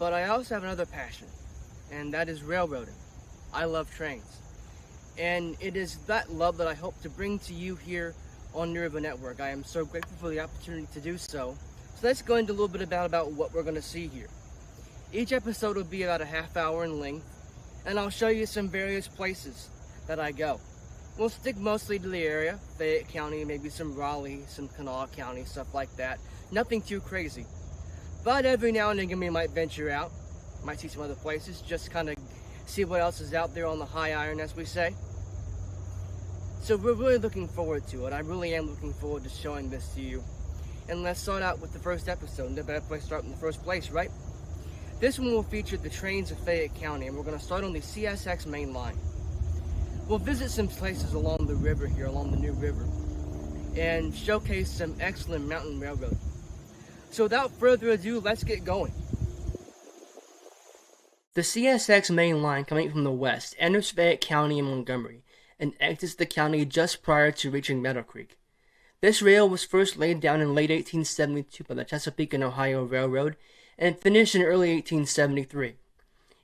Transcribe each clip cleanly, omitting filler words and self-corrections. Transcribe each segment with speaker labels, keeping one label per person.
Speaker 1: But I also have another passion, and that is railroading. I love trains. And it is that love that I hope to bring to you here on New River Network. I am so grateful for the opportunity to do so. So let's go into a little bit about what we're going to see here. Each episode will be about a half hour in length, and I'll show you some various places that I go. We'll stick mostly to the area, Fayette County, maybe some Raleigh, some Kanawha County, stuff like that. Nothing too crazy. But every now and again we might venture out, might see some other places, just kind of see what else is out there on the high iron, as we say. So we're really looking forward to it. I really am looking forward to showing this to you. And let's start out with the first episode. No better place to start in the first place, right? This one will feature the trains of Fayette County, and we're going to start on the CSX main line. We'll visit some places along the river here, along the New River, and showcase some excellent mountain railroad. So without further ado, let's get going. The CSX main line, coming from the west, enters Fayette County in Montgomery and exits the county just prior to reaching Meadow Creek. This rail was first laid down in late 1872 by the Chesapeake and Ohio Railroad and finished in early 1873.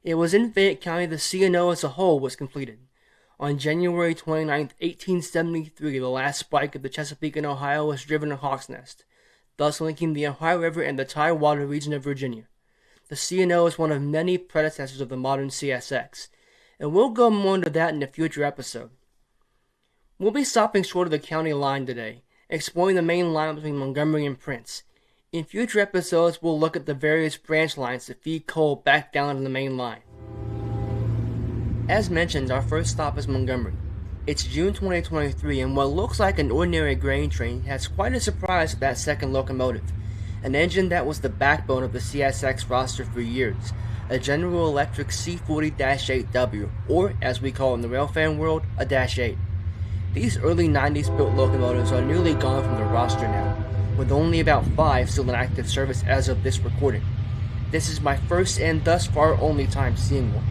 Speaker 1: It was in Fayette County the C&O as a whole was completed. On January 29, 1873, the last spike of the Chesapeake and Ohio was driven to Hawks Nest, thus linking the Ohio River and the Tidewater region of Virginia. The C&O is one of many predecessors of the modern CSX, and we'll go more into that in a future episode. We'll be stopping short of the county line today, exploring the main line between Montgomery and Prince. In future episodes, we'll look at the various branch lines that feed coal back down to the main line. As mentioned, our first stop is Montgomery. It's June 2023, and what looks like an ordinary grain train has quite a surprise with that second locomotive, an engine that was the backbone of the CSX roster for years, a General Electric C40-8W, or as we call it in the railfan world, a Dash 8. These early 90s built locomotives are nearly gone from the roster now, with only about 5 still in active service as of this recording. This is my first and thus far only time seeing one.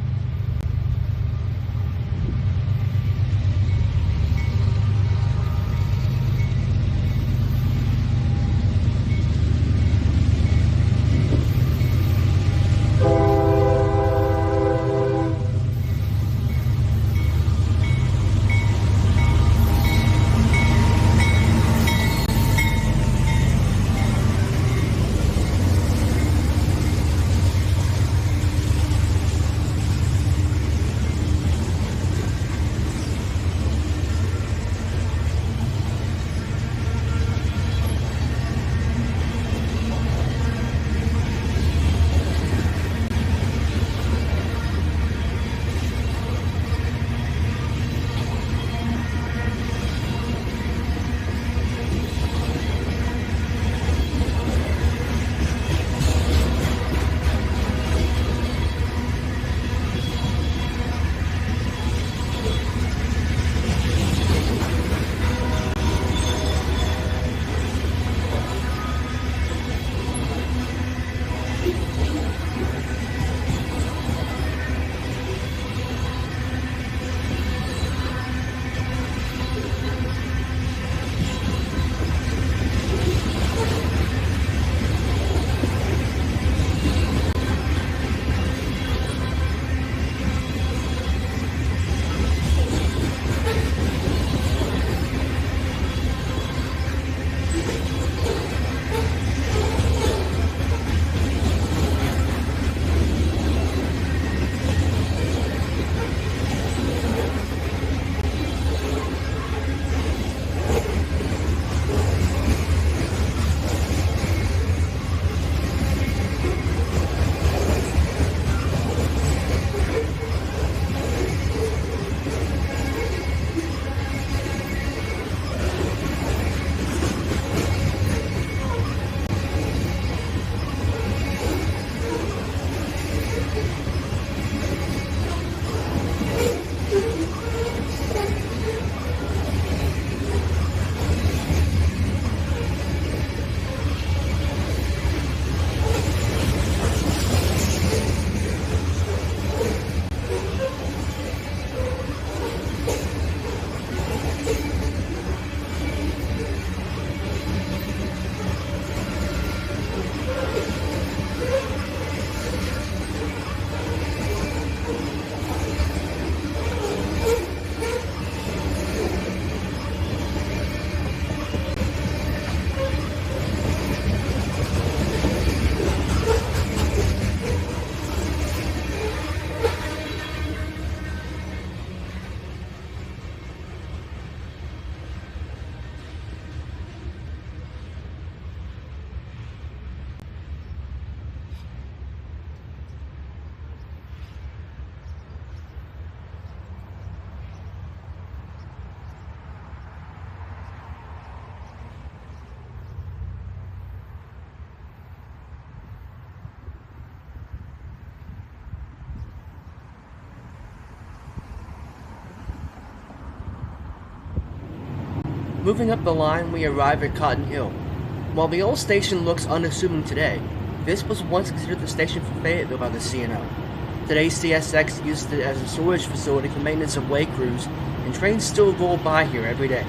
Speaker 1: Moving up the line, we arrive at Cotton Hill. While the old station looks unassuming today, this was once considered the station for Fayetteville by the CNO. Today, CSX uses it as a storage facility for maintenance of way crews, and trains still roll by here every day.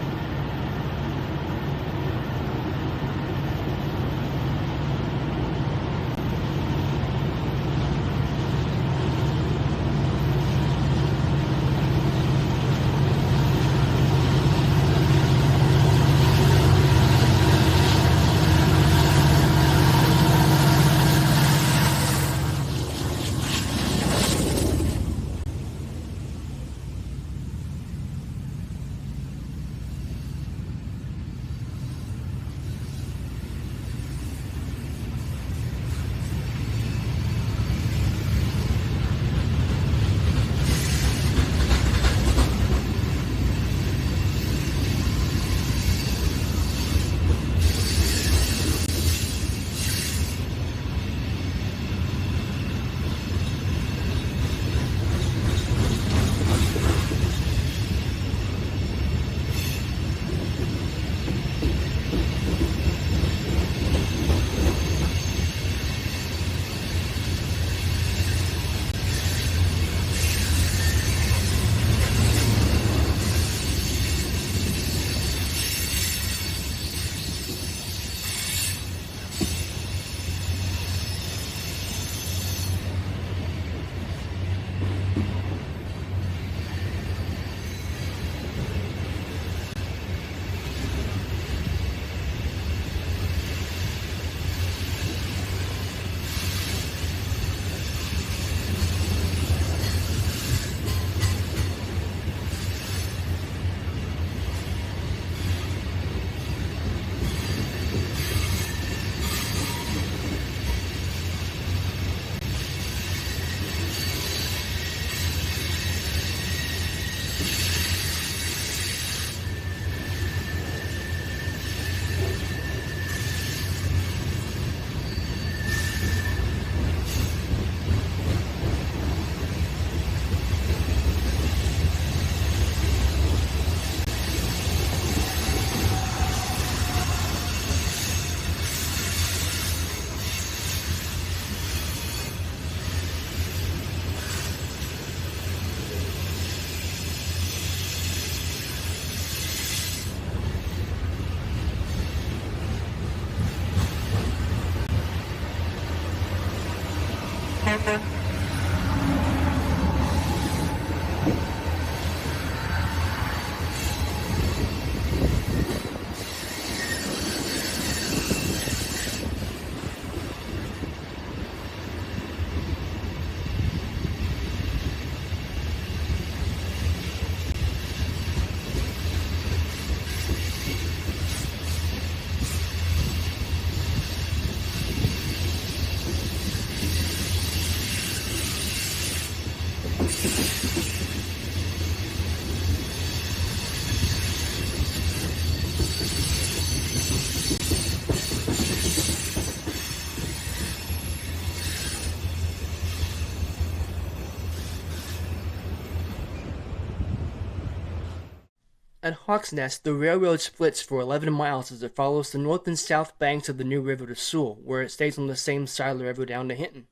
Speaker 1: At Hawks Nest, the railroad splits for 11 miles as it follows the north and south banks of the New River to Sewell, where it stays on the same side of the river down to Hinton.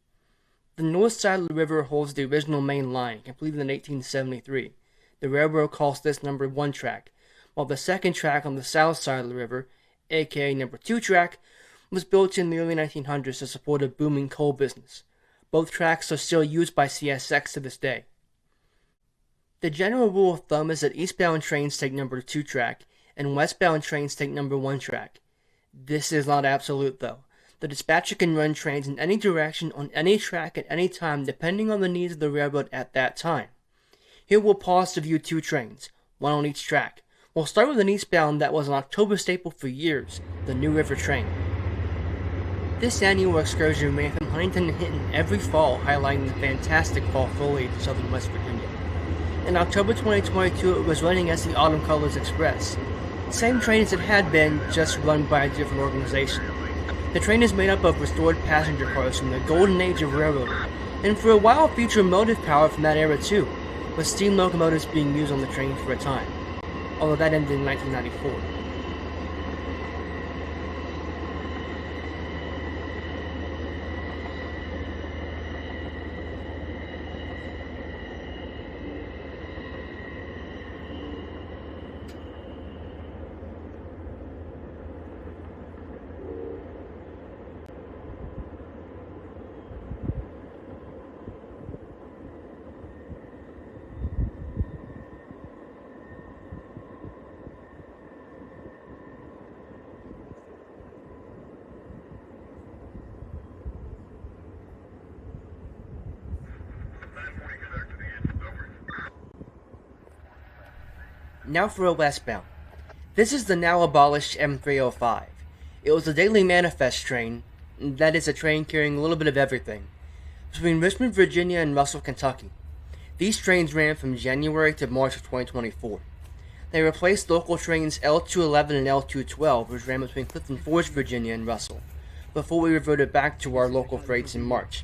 Speaker 1: The north side of the river holds the original main line, completed in 1873. The railroad calls this number 1 track, while the second track on the south side of the river, aka number 2 track, was built in the early 1900s to support a booming coal business. Both tracks are still used by CSX to this day. The general rule of thumb is that eastbound trains take number 2 track, and westbound trains take number 1 track. This is not absolute, though. The dispatcher can run trains in any direction on any track at any time depending on the needs of the railroad at that time. Here we'll pause to view 2 trains, one on each track. We'll start with an eastbound that was an October staple for years, the New River train. This annual excursion ran from Huntington to Hinton every fall, highlighting the fantastic fall foliage of southern West Virginia. In October 2022, it was running as the Autumn Colors Express. Same train as it had been, just run by a different organization. The train is made up of restored passenger cars from the golden age of railroading, and for a while featured motive power from that era too, with steam locomotives being used on the train for a time, although that ended in 1994. Now for a westbound. This is the now abolished M305. It was a daily manifest train, that is a train carrying a little bit of everything, between Richmond, Virginia and Russell, Kentucky. These trains ran from January to March of 2024. They replaced local trains L211 and L212, which ran between Clifton Forge, Virginia and Russell, before we reverted back to our local freights in March.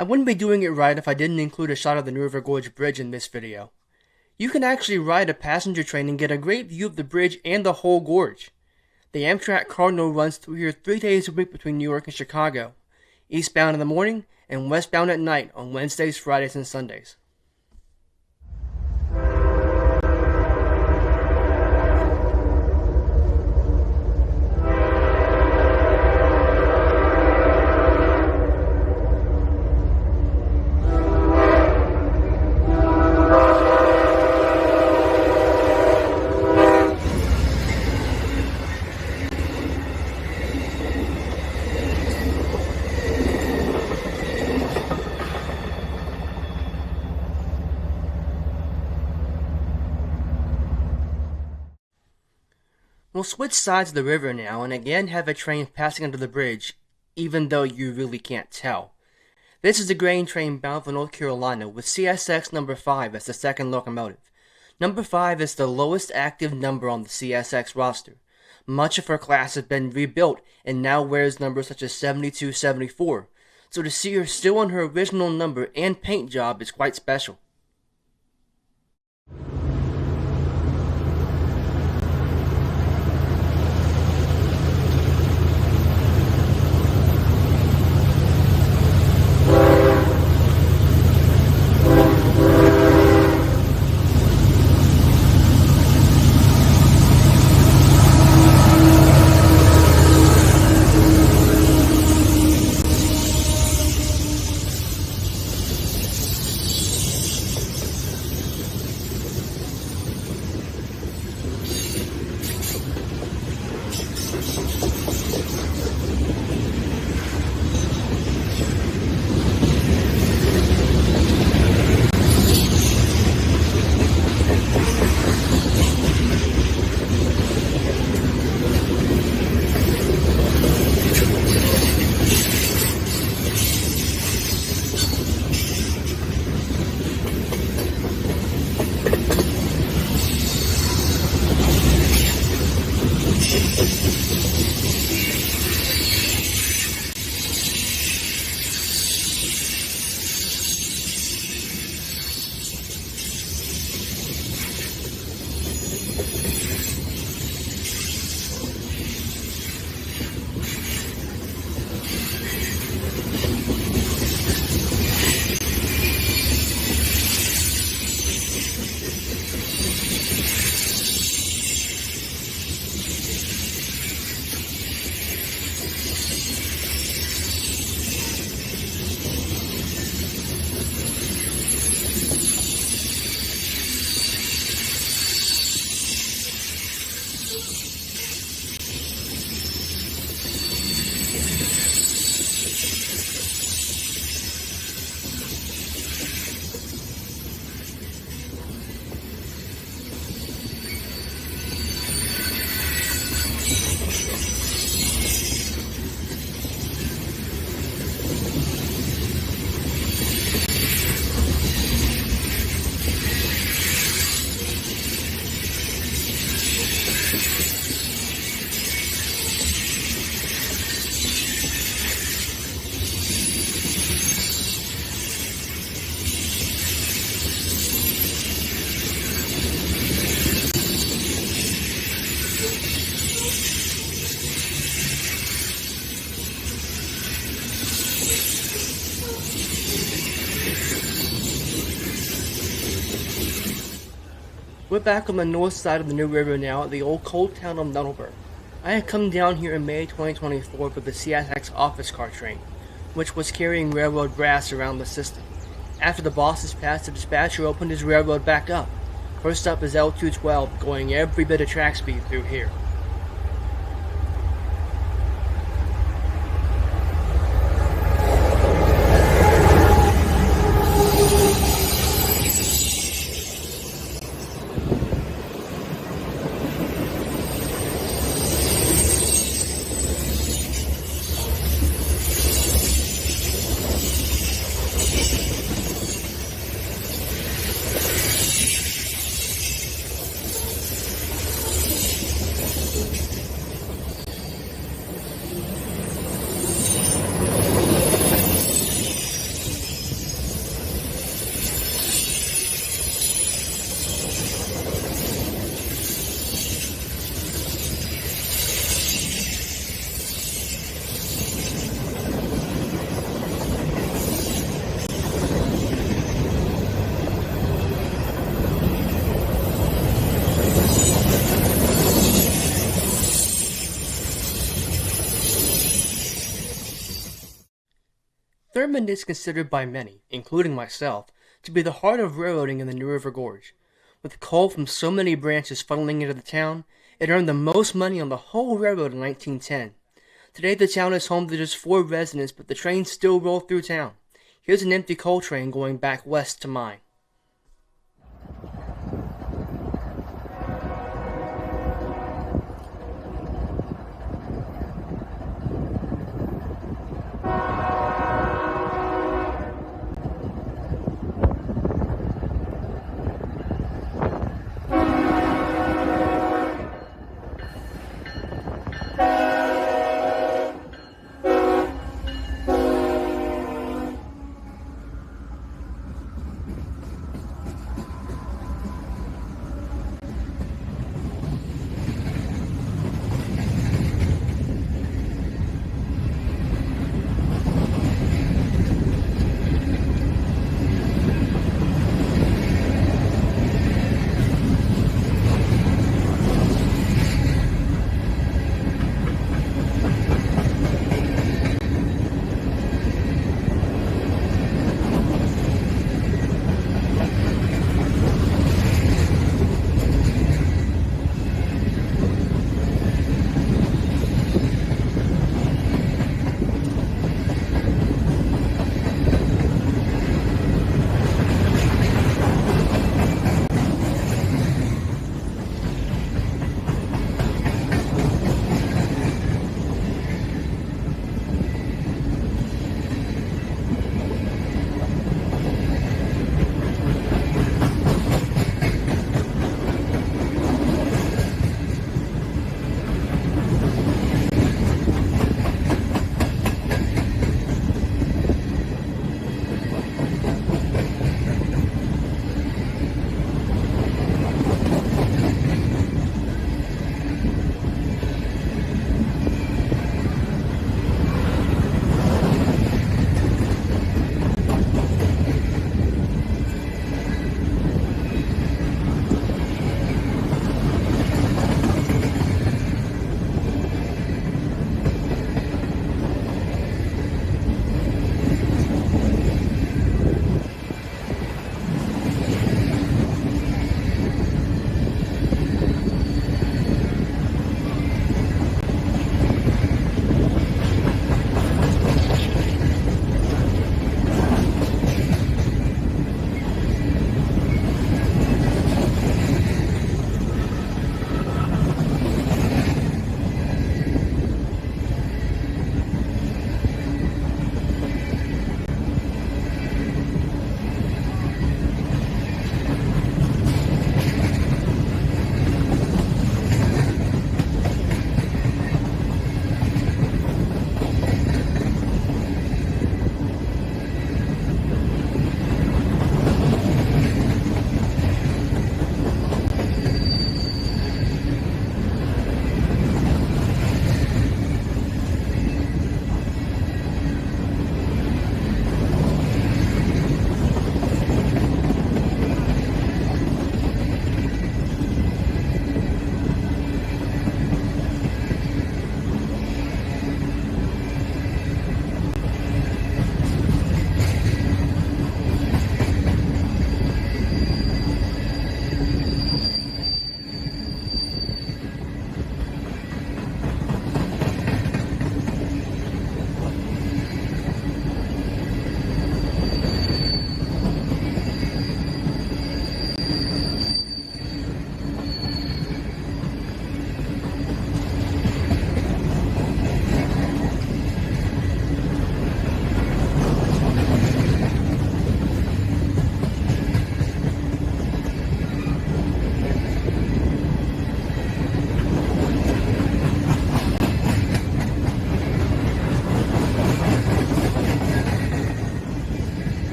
Speaker 1: I wouldn't be doing it right if I didn't include a shot of the New River Gorge Bridge in this video. You can actually ride a passenger train and get a great view of the bridge and the whole gorge. The Amtrak Cardinal runs through here 3 days a week between New York and Chicago, eastbound in the morning and westbound at night on Wednesdays, Fridays, and Sundays. We'll switch sides of the river now and again have a train passing under the bridge, even though you really can't tell. This is a grain train bound for North Carolina with CSX number 5 as the second locomotive. Number 5 is the lowest active number on the CSX roster. Much of her class has been rebuilt and now wears numbers such as 72, 74, so to see her still on her original number and paint job is quite special. We're back on the north side of the New River now at the old coal town of Nuttleburg. I had come down here in May 2024 for the CSX office car train, which was carrying railroad brass around the system. After the bosses passed, the dispatcher opened his railroad back up. First up is L212, going every bit of track speed through here. Merriman is considered by many, including myself, to be the heart of railroading in the New River Gorge. With coal from so many branches funneling into the town, it earned the most money on the whole railroad in 1910. Today the town is home to just 4 residents, but the trains still roll through town. Here's an empty coal train going back west to mine.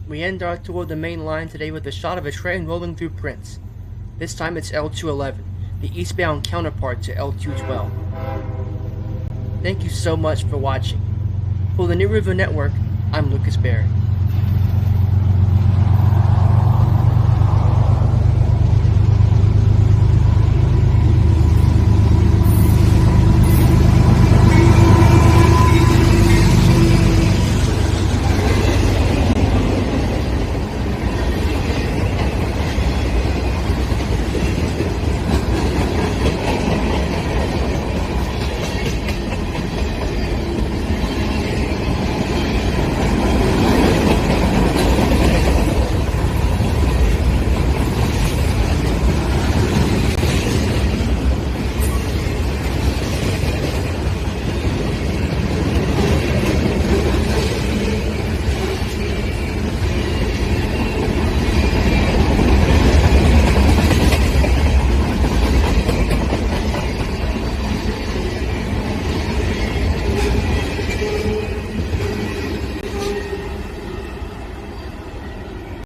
Speaker 1: We end our tour of the main line today with a shot of a train rolling through Prince. This time it's L211, the eastbound counterpart to L212. Thank you so much for watching. For the New River Network, I'm Lucas Barry.